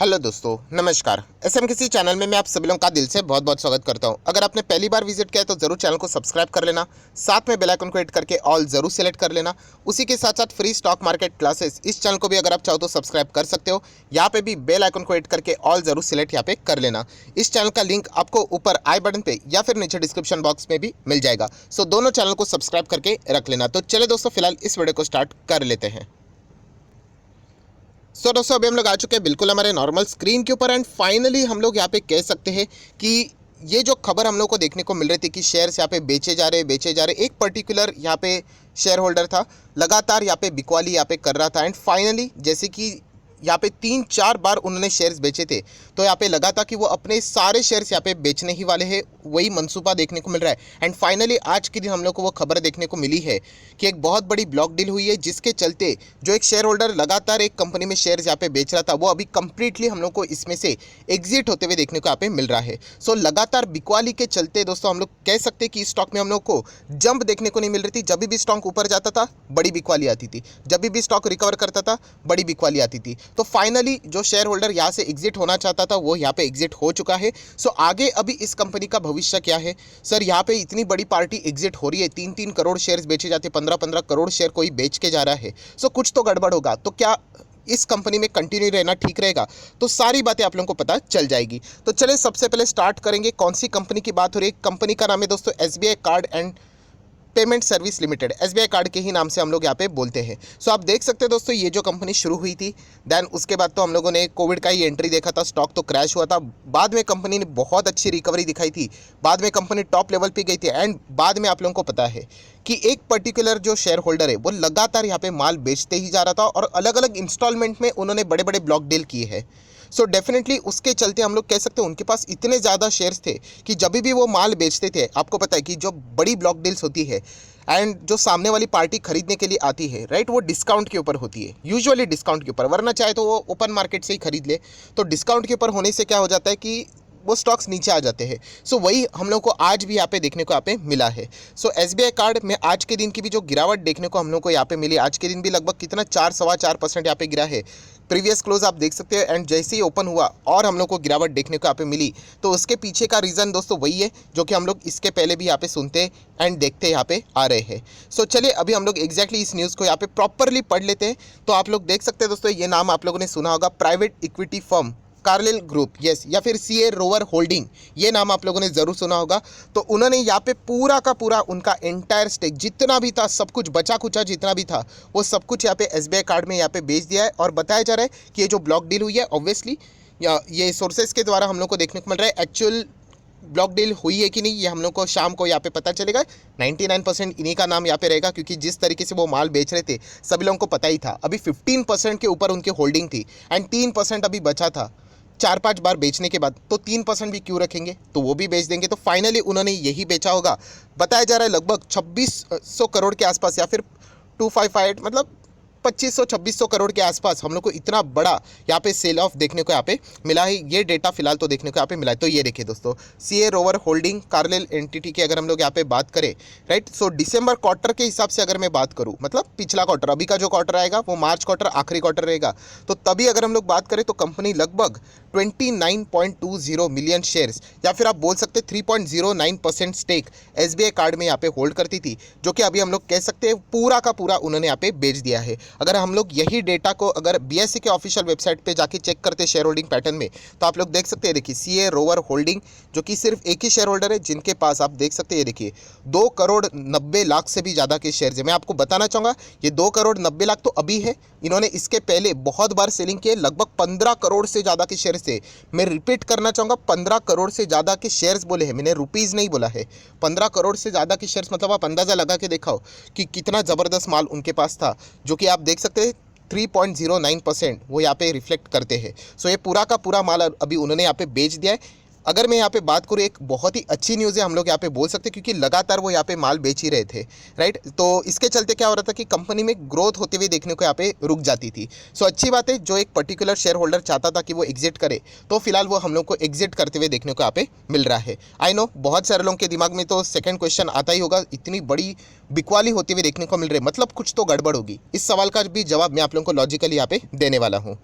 Hello दोस्तों, नमस्कार। SMKC channel में मैं आप सभी लोगों का दिल से बहुत बहुत स्वागत करता हूं। अगर आपने पहली बार विजिट किया है तो ज़रूर चैनल को सब्सक्राइब कर लेना, साथ में बेल आइकन को हिट करके ऑल ज़रूर सेलेक्ट कर लेना। उसी के साथ साथ फ्री स्टॉक मार्केट क्लासेस इस चैनल को भी अगर आप चाहो तो सब्सक्राइब कर सकते हो। यहाँ पे भी बेल आइकन को हिट करके ऑल ज़रूर सेलेक्ट यहाँ पे कर लेना। इस चैनल का लिंक आपको ऊपर आई बटन पर या फिर नीचे डिस्क्रिप्शन बॉक्स में भी मिल जाएगा। सो दोनों चैनल को सब्सक्राइब करके रख लेना। तो चले दोस्तों, फिलहाल इस वीडियो को स्टार्ट कर लेते हैं। दोस्तों अभी हम लोग आ चुके हैं बिल्कुल हमारे नॉर्मल स्क्रीन के ऊपर एंड फाइनली हम लोग यहाँ पे कह सकते हैं कि ये जो खबर हम लोग को देखने को मिल रही थी कि शेयर्स यहाँ पे बेचे जा रहे, एक पर्टिकुलर यहाँ पे शेयर होल्डर था, लगातार यहाँ पे बिकवाली यहाँ पे कर रहा था एंड फाइनली जैसे कि यहाँ पे 3-4 बार उन्होंने शेयर्स बेचे थे, तो यहाँ पे लगा था कि वो अपने सारे शेयर्स यहाँ पे बेचने ही वाले हैं, वही मंसूबा देखने को मिल रहा है। एंड फाइनली आज के दिन हम लोग को वो खबर देखने को मिली है कि एक बहुत बड़ी ब्लॉक डील हुई है, जिसके चलते जो एक शेयर होल्डर लगातार एक कंपनी में शेयर्स यहाँ पे बेच रहा था, वो अभी कंप्लीटली हम लोग को इसमें से एग्जिट होते हुए देखने को यहाँ पे मिल रहा है। सो लगातार बिकवाली के चलते दोस्तों हम लोग कह सकते हैं कि इस स्टॉक में हम लोग को जंप देखने को नहीं मिल रही थी। जब भी स्टॉक ऊपर जाता था बड़ी बिकवाली आती थी, जब भी स्टॉक रिकवर करता था बड़ी बिकवाली आती थी। तो फाइनली जो शेयर होल्डर यहाँ से एग्जिट होना चाहता था वो यहाँ पे एग्जिट हो चुका है। सो आगे अभी इस कंपनी का भविष्य क्या है सर? यहाँ पे इतनी बड़ी पार्टी एग्जिट हो रही है, 3-3 करोड़ शेयर्स बेचे जाते, 15-15 करोड़ शेयर कोई बेच के जा रहा है। सो कुछ तो गड़बड़ होगा। तो क्या इस कंपनी में कंटिन्यू रहना ठीक रहेगा? तो सारी बातें आप लोगों को पता चल जाएगी। तो चले सबसे पहले स्टार्ट करेंगे कौन सी कंपनी की बात हो रही है। कंपनी का नाम है दोस्तों SBI card and payment service limited. SBI card के ही नाम से हम लोग यहाँ पे बोलते हैं। सो आप देख सकते हैं दोस्तों, ये जो कंपनी शुरू हुई थी, देन उसके बाद तो हम लोगों ने कोविड का ही एंट्री देखा था, स्टॉक तो क्रैश हुआ था। बाद में कंपनी ने बहुत अच्छी रिकवरी दिखाई थी, बाद में कंपनी टॉप लेवल पे गई थी एंड बाद में आप लोगों को पता है कि एक पर्टिकुलर जो शेयर होल्डर है वो लगातार यहाँ पे माल बेचते ही जा रहा था और अलग अलग इंस्टॉलमेंट में उन्होंने बड़े बड़े ब्लॉक डील किए हैं। सो डेफिनेटली उसके चलते हम लोग कह सकते हैं उनके पास इतने ज़्यादा शेयर्स थे कि जब भी वो माल बेचते थे, आपको पता है कि जो बड़ी ब्लॉक डील्स होती है एंड जो सामने वाली पार्टी खरीदने के लिए आती है, राइट, वो डिस्काउंट के ऊपर होती है, यूजुअली डिस्काउंट के ऊपर, वरना चाहे तो वो ओपन मार्केट से ही खरीद ले। तो डिस्काउंट के ऊपर होने से क्या हो जाता है कि वो स्टॉक्स नीचे आ जाते हैं। सो वही हम लोग को आज भी यहाँ पे देखने को यहाँ पे मिला है। सो एसबीआई कार्ड में आज के दिन की भी जो गिरावट देखने को हम लोग को यहाँ पे मिली, आज के दिन भी लगभग कितना 4-4.25% यहाँ पे गिरा है। प्रीवियस क्लोज आप देख सकते हैं एंड जैसे ही ओपन हुआ और हम लोग को गिरावट देखने को यहाँ पे मिली, तो उसके पीछे का रीज़न दोस्तों वही है जो कि हम लोग इसके पहले भी यहाँ पे सुनते एंड देखते यहाँ पे आ रहे हैं। सो चलिए अभी हम लोग एग्जैक्टली इस न्यूज़ को यहाँ पे प्रॉपरली पढ़ लेते हैं। तो आप लोग देख सकते हैं दोस्तों, ये नाम आप लोगों ने सुना होगा, private equity firm Carlill group, yes, या फिर सीए रोवर होल्डिंग, ये नाम आप लोगों ने ज़रूर सुना होगा। तो उन्होंने यहाँ पे पूरा का पूरा उनका एंटायर स्टेक जितना भी था, सब कुछ बचा कुचा जितना भी था, वो सब कुछ यहाँ पे एसबीआई कार्ड में यहाँ पे बेच दिया है। और बताया जा रहा है कि ये जो ब्लॉक डील हुई है, ऑब्वियसली ये सोर्सेज के द्वारा हम लोग को देखने को मिल रहा है। एक्चुअल ब्लॉक डील हुई है कि नहीं ये हम लोग को शाम को यहाँ पे पता चलेगा। 99% इन्हीं का नाम यहाँ पे रहेगा, क्योंकि जिस तरीके से वो माल बेच रहे थे सभी लोगों को पता ही था। अभी 15% के ऊपर उनकी होल्डिंग थी एंड 3% अभी बचा था 4-5 बार बेचने के बाद, तो 3% भी क्यों रखेंगे, तो वो भी बेच देंगे। तो फाइनली उन्होंने यही बेचा होगा। बताया जा रहा है लगभग 2600 करोड़ के आसपास या फिर 258, मतलब 2500-2600 करोड़ के आसपास हम लोग को इतना बड़ा यहाँ पे सेल ऑफ देखने को यहाँ पे मिला है। ये डेटा फिलहाल तो देखने को यहाँ पे मिला है। तो ये देखिए दोस्तों, CA rover holding Carlill entity की अगर हम लोग यहाँ पे बात करें, राइट, सो दिसंबर क्वार्टर के हिसाब से अगर मैं बात करूँ, मतलब पिछला क्वार्टर, अभी का जो क्वार्टर आएगा वो मार्च क्वार्टर आखिरी क्वार्टर रहेगा, तो तभी अगर हम लोग बात करें तो कंपनी लगभग 29.20 मिलियन शेयर्स या फिर आप बोल सकते 3.09% स्टेक एसबीआई कार्ड में यहाँ पे होल्ड करती थी, जो कि अभी हम लोग कह सकते हैं पूरा का पूरा उन्होंने यहाँ पे बेच दिया है। अगर हम लोग यही डेटा को अगर बीएसई के ऑफिशियल वेबसाइट पे जाके चेक करते शेयर होल्डिंग पैटर्न में, तो आप लोग देख सकते हैं, देखिए सीए रोवर होल्डिंग, जो कि सिर्फ एक ही शेयर होल्डर है जिनके पास आप देख सकते हैं, देखिए 2,90,00,000 से भी ज़्यादा के शेयर है। मैं आपको बताना चाहूँगा ये 2,90,00,000 तो अभी है, इन्होंने इसके पहले बहुत बार सेलिंग किए, लगभग 15 करोड़ से ज़्यादा के शेयर थे। मैं रिपीट करना चाहूँगा, 15 करोड़ से ज़्यादा के शेयर्स बोले हैं, मैंने रुपीज़ नहीं बोला है। 15 करोड़ से ज़्यादा के शेयर्स, मतलब आप अंदाज़ा लगा के दिखाओ कि कितना ज़बरदस्त माल उनके पास था, जो कि आप देख सकते हैं 3.09% वो यहाँ पे रिफ्लेक्ट करते हैं। सो ये पूरा का पूरा माल अभी उन्होंने यहाँ पे बेच दिया है। अगर मैं यहाँ पे बात करूँ, एक बहुत ही अच्छी न्यूज़ है, हम लोग यहाँ पे बोल सकते हैं, क्योंकि लगातार वो यहाँ पे माल बेच ही रहे थे, राइट। तो इसके चलते क्या हो रहा था कि कंपनी में ग्रोथ होते हुए देखने को यहाँ पे रुक जाती थी। सो अच्छी बात है, जो एक पर्टिकुलर शेयर होल्डर चाहता था कि वो एग्जिट करे, तो फिलहाल वो हम लोग को एग्जिट करते हुए देखने को यहाँ पे मिल रहा है। आई नो बहुत सारे लोगों के दिमाग में तो सेकेंड क्वेश्चन आता ही होगा, इतनी बड़ी बिकवाली होती हुई देखने को मिल रही है, मतलब कुछ तो गड़बड़ होगी। इस सवाल का भी जवाब मैं आप लोगों को लॉजिकली यहाँ पे देने वाला हूँ।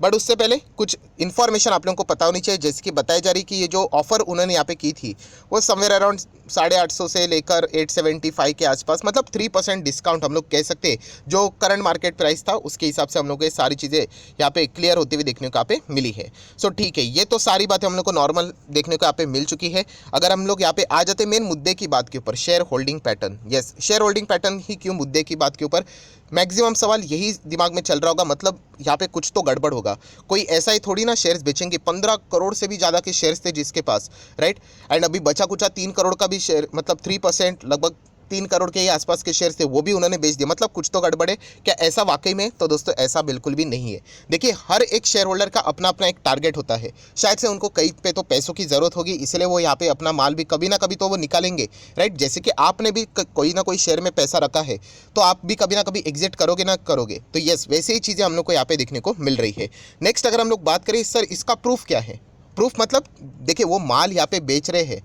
बट उससे पहले कुछ इन्फॉर्मेशन आप लोगों को पता होनी चाहिए, जैसे कि बताई जा रही कि ये जो ऑफर उन्होंने यहाँ पे की थी वो समवेयर अराउंड 850 से लेकर 875 के आसपास, मतलब 3% डिस्काउंट हम लोग कह सकते हैं। जो करंट मार्केट प्राइस था उसके हिसाब से हम लोग को ये सारी चीज़ें यहाँ पे क्लियर होती हुई देखने को यहाँ पे मिली है। सो ठीक है, ये तो सारी बातें हम लोग को नॉर्मल देखने को यहाँ पे मिल चुकी है। अगर हम लोग यहाँ पे आ जाते मेन मुद्दे की बात के ऊपर, share holding pattern. Yes, share holding pattern ही क्यों मुद्दे की बात के ऊपर, मैक्सिमम सवाल यही दिमाग में चल रहा होगा, मतलब यहाँ पे कुछ तो गड़बड़ होगा। कोई ऐसा ही थोड़ी ना शेयर्स बेचेंगे, 15 करोड़ से भी ज़्यादा के शेयर्स थे जिसके पास, राइट। एंड अभी बचा कुचा 3 करोड़ का भी शेयर, मतलब 3%, लगभग 3 करोड़ के ही आसपास के शेयर्स थे, वो भी उन्होंने बेच दिए, मतलब कुछ तो गड़बड़ है। क्या ऐसा वाकई में? तो दोस्तों ऐसा बिल्कुल भी नहीं है। देखिए, हर एक शेयर होल्डर का अपना अपना एक टारगेट होता है। शायद से उनको कहीं पे तो पैसों की ज़रूरत होगी, इसलिए वो यहाँ पे अपना माल भी कभी ना कभी तो वो निकालेंगे, राइट। जैसे कि आपने भी कोई ना कोई शेयर में पैसा रखा है, तो आप भी कभी ना कभी एग्जिट करोगे ना करोगे। तो यस, वैसे ही चीज़ें हम लोग को यहाँ पे देखने को मिल रही है। नेक्स्ट अगर हम लोग बात करें, सर इसका प्रूफ क्या है? प्रूफ मतलब देखिए, वो माल यहाँ पे बेच रहे हैं,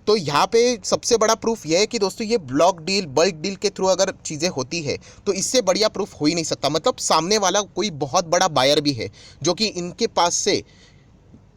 तो यहाँ पे सबसे बड़ा प्रूफ यह है कि दोस्तों ये ब्लॉक डील, बल्क डील के थ्रू अगर चीज़ें होती है तो इससे बढ़िया प्रूफ हो ही नहीं सकता। मतलब सामने वाला कोई बहुत बड़ा बायर भी है जो कि इनके पास से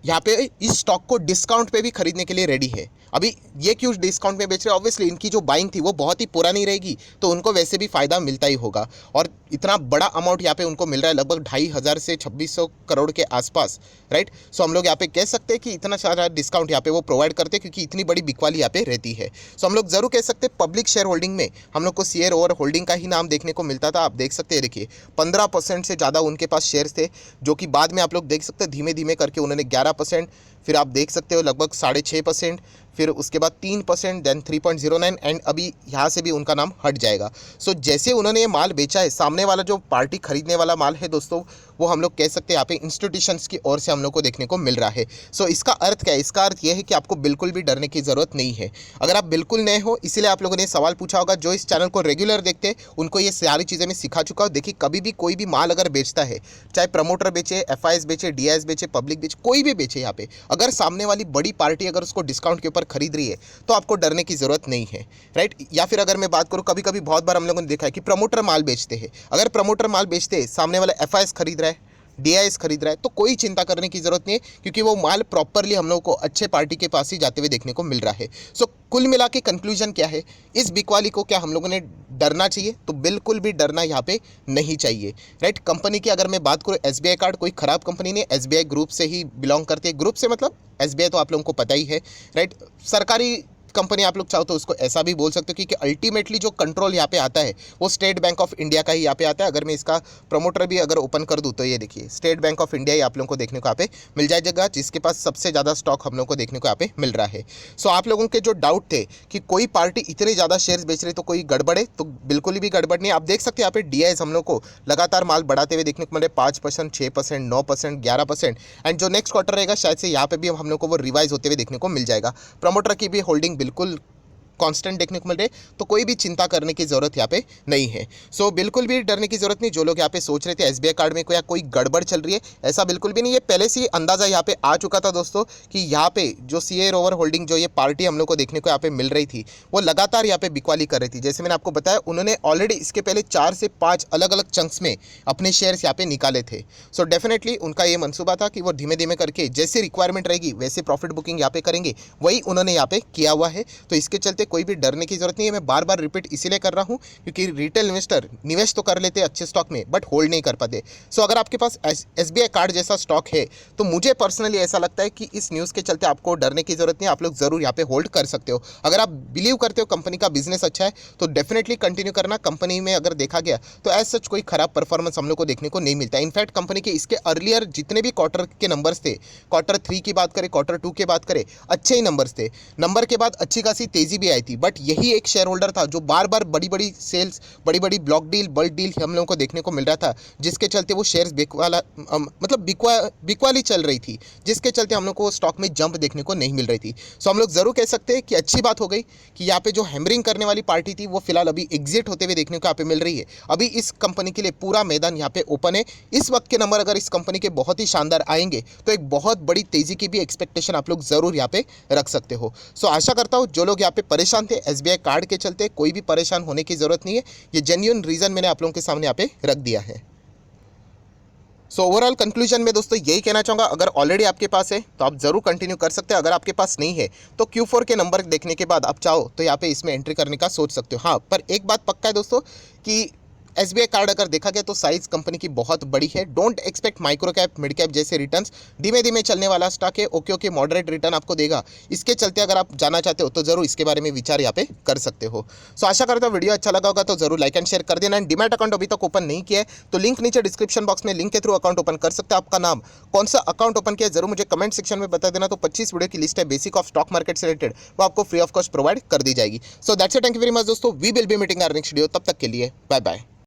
यहाँ पे इस स्टॉक को डिस्काउंट पे भी खरीदने के लिए रेडी है। अभी ये क्यों डिस्काउंट में बेच रहे हैं? ऑब्वियसली इनकी जो बाइंग थी वो बहुत ही पुरानी रहेगी, तो उनको वैसे भी फ़ायदा मिलता ही होगा। और इतना बड़ा अमाउंट यहाँ पे उनको मिल रहा है, लगभग 2500 से 2600 करोड़ के आसपास, राइट। सो हम लोग यहाँ पे कह सकते हैं कि इतना सारा डिस्काउंट यहाँ पे वो प्रोवाइड करते हैं, क्योंकि इतनी बड़ी बिकवाली यहाँ पे रहती है। सो हम लोग ज़रूर कह सकते हैं पब्लिक शेयर होल्डिंग में हम लोग को शेयर ओवर होल्डिंग का ही नाम देखने को मिलता था। आप देख सकते हैं, देखिए 15% से ज़्यादा उनके पास शेयर्स थे, जो कि बाद में आप लोग देख सकते हैं धीमे धीमे करके उन्होंने 11%, फिर आप देख सकते हो लगभग 6.5%, फिर उसके बाद 3%, देन 3.09, एंड अभी यहाँ से भी उनका नाम हट जाएगा। सो जैसे उन्होंने ये माल बेचा है, सामने वाला जो पार्टी खरीदने वाला माल है दोस्तों, वो हम लोग कह सकते हैं यहाँ पे इंस्टीट्यूशंस की ओर से हम लोग को देखने को मिल रहा है। सो इसका अर्थ क्या है? इसका अर्थ ये है कि आपको बिल्कुल भी डरने की ज़रूरत नहीं है। अगर आप बिल्कुल नए हो, इसीलिए आप लोगों ने सवाल पूछा होगा। जो इस चैनल को रेगुलर देखते हैं उनको ये सारी चीज़ें मैं सिखा चुका हूँ। देखिए, कभी भी कोई भी माल अगर बेचता है, चाहे प्रमोटर बेचे, FIs बेचे, DIs बेचे, पब्लिक बेचे, कोई भी बेचे, यहाँ पे अगर सामने वाली बड़ी पार्टी अगर उसको डिस्काउंट के ऊपर खरीद रही है तो आपको डरने की ज़रूरत नहीं है, राइट। या फिर अगर मैं बात करूँ, कभी कभी बहुत बार हम लोगों ने देखा है कि प्रमोटर माल बेचते हैं। अगर प्रमोटर माल बेचते हैं, सामने वाला FIs खरीद रहा है, DIs खरीद रहा है, तो कोई चिंता करने की ज़रूरत नहीं है, क्योंकि वो माल प्रॉपरली हम लोग को अच्छे पार्टी के पास ही जाते हुए देखने को मिल रहा है। सो कुल मिला के कंक्लूजन क्या है? इस बिकवाली को क्या हम लोगों ने डरना चाहिए? तो बिल्कुल भी डरना यहाँ पे नहीं चाहिए, राइट। कंपनी की अगर मैं बात करूँ, SBI कार्ड कोई ख़राब कंपनी नहीं, SBI ग्रुप से ही बिलोंग करती है। ग्रुप से मतलब SBI तो आप लोगों को पता ही है, राइट। सरकारी कंपनी आप लोग चाहो तो उसको ऐसा भी बोल सकते हो, क्योंकि अल्टीमेटली जो कंट्रोल यहाँ पे आता है वो स्टेट बैंक ऑफ इंडिया का ही यहाँ पे आता है। अगर मैं इसका प्रमोटर भी अगर ओपन कर दूँ तो ये देखिए, स्टेट बैंक ऑफ इंडिया ही आप लोगों को देखने को यहाँ पे मिल जाएगा, जिसके पास सबसे ज़्यादा स्टॉक हम लोग को देखने को यहाँ पे मिल रहा है। सो आप लोगों के जो डाउट थे कि कोई पार्टी इतने ज़्यादा शेयर्स बेच रही तो कोई गड़बड़ है, तो बिल्कुल भी गड़बड़ नहीं। आप देख सकते हैं यहाँ पे DIs हम लोग को लगातार माल बढ़ाते हुए देखने को मिले, 5%, 6%, 9%, 11%, एंड जो नेक्स्ट क्वार्टर रहेगा शायद से यहाँ पे भी हम लोग को वो रिवाइज होते हुए देखने को मिल जाएगा। प्रमोटर की भी होल्डिंग बिल्कुल कांस्टेंट देखने को मिल रहे, तो कोई भी चिंता करने की ज़रूरत यहाँ पे नहीं है। सो बिल्कुल भी डरने की ज़रूरत नहीं। जो लोग यहाँ पे सोच रहे थे SBI कार्ड में कोई गड़बड़ चल रही है, ऐसा बिल्कुल भी नहीं है। पहले से ही अंदाज़ा यहाँ पे आ चुका था दोस्तों कि यहाँ पे जो शेयर ओवर होल्डिंग जो ये पार्टी हम लोग को देखने को यहाँ पे मिल रही थी, वो लगातार यहाँ पे बिकवाली कर रही थी। जैसे मैंने आपको बताया, उन्होंने ऑलरेडी इसके पहले 4 से 5 अलग अलग चंक्स में अपने शेयर्स यहाँ पे निकाले थे। सो डेफिनेटली उनका ये मनसूबा था कि वो धीमे धीमे करके जैसे रिक्वायरमेंट रहेगी वैसे प्रॉफिट बुकिंग यहाँ पे करेंगे, वही उन्होंने यहाँ पे किया हुआ है। तो इसके चलते कोई भी डरने की जरूरत नहीं है। मैं बार बार रिपीट इसीलिए कर रहा हूँ क्योंकि रिटेल इन्वेस्टर निवेश तो कर लेते हैं अच्छे स्टॉक में, बट होल्ड नहीं कर पाते। सो अगर आपके पास SBI कार्ड जैसा स्टॉक है तो मुझे पर्सनली ऐसा लगता है कि इस न्यूज़ के चलते आपको डरने की जरूरत नहीं है। आप लोग जरूर यहाँ पे होल्ड कर सकते हो। अगर आप बिलीव करते हो कंपनी का बिजनेस अच्छा है तो डेफिनेटली कंटिन्यू करना। कंपनी में अगर देखा गया तो एज सच कोई खराब परफॉर्मेंस हम लोग को देखने को नहीं मिलता। इनफैक्ट कंपनी के इसके अर्लियर जितने भी क्वार्टर के नंबर्स थे, Q3 की बात करें, Q2 की बात करें, अच्छे ही नंबर्स थे। नंबर के बाद अच्छी खासी तेजी भी आई थी, बट यही एक शेयर होल्डर था जो बार बार बड़ी बड़ी सेल्स, बड़ी बड़ी ब्लॉक डील, बल्क डील हम लोगों को देखने को मिल रहा था, जिसके चलते वो शेयर्स मतलब बिकवाली चल रही थी, जिसके चलते हम लोग को स्टॉक में जंप देखने को नहीं मिल रही थी। सो हम लोग जरूर कह सकते हैं कि अच्छी बात हो गई कि यहाँ पे जो हैमरिंग करने वाली पार्टी थी वो फिलहाल अभी एग्जिट होते हुए देखने को यहाँ पे मिल रही है। अभी इस कंपनी के लिए पूरा मैदान यहाँ पे ओपन है। इस वक्त के नंबर अगर इस कंपनी के बहुत ही शानदार आएंगे तो एक बहुत बड़ी तेजी की भी एक्सपेक्टेशन आप लोग जरूर यहाँ पे रख सकते हो। सो आशा करता हूँ जो लोग यहाँ पे परेशान थे SBI कार्ड के चलते, कोई भी परेशान होने की जरूरत नहीं है। ये जेन्युइन रीजन मैंने आप लोगों के सामने यहाँ पे रख दिया है। सो ओवरऑल कंक्लूजन में दोस्तों यही कहना चाहूँगा, अगर ऑलरेडी आपके पास है तो आप ज़रूर कंटिन्यू कर सकते हैं। अगर आपके पास नहीं है तो Q4 के नंबर देखने के बाद आप चाहो तो यहाँ पे इसमें एंट्री करने का सोच सकते हो। हाँ, पर एक बात पक्का है दोस्तों कि SBI कार्ड अगर देखा गया तो साइज कंपनी की बहुत बड़ी है। Don't expect micro cap mid cap जैसे रिटर्न्स। धीमे धीमे चलने वाला स्टॉक है। ओके मॉडरेट रिटर्न आपको देगा। इसके चलते अगर आप जाना चाहते हो तो जरूर इसके बारे में विचार यहाँ पे कर सकते हो। सो आशा करता हूँ वीडियो अच्छा लगा होगा तो जरूर लाइक एंड शेयर कर देना। एंड डीमैट अकाउंट अभी तक ओपन नहीं किया है तो लिंक नीचे डिस्क्रिप्शन बॉक्स में लिंक के थ्रू अकाउंट ओपन कर सकते हैं। आपका नाम कौन सा अकाउंट ओपन किया जरूर मुझे कमेंट सेक्शन में बता देना। तो 25 वीडियो की लिस्ट है बेसिक ऑफ स्टॉक मार्केट से रिलेटेड, वो आपको फ्री ऑफ कॉस्ट प्रोवाइड कर दी जाएगी। So that's it, thank you very much दोस्तों। We will be meeting our next video. तब तक के लिए बाय बाय।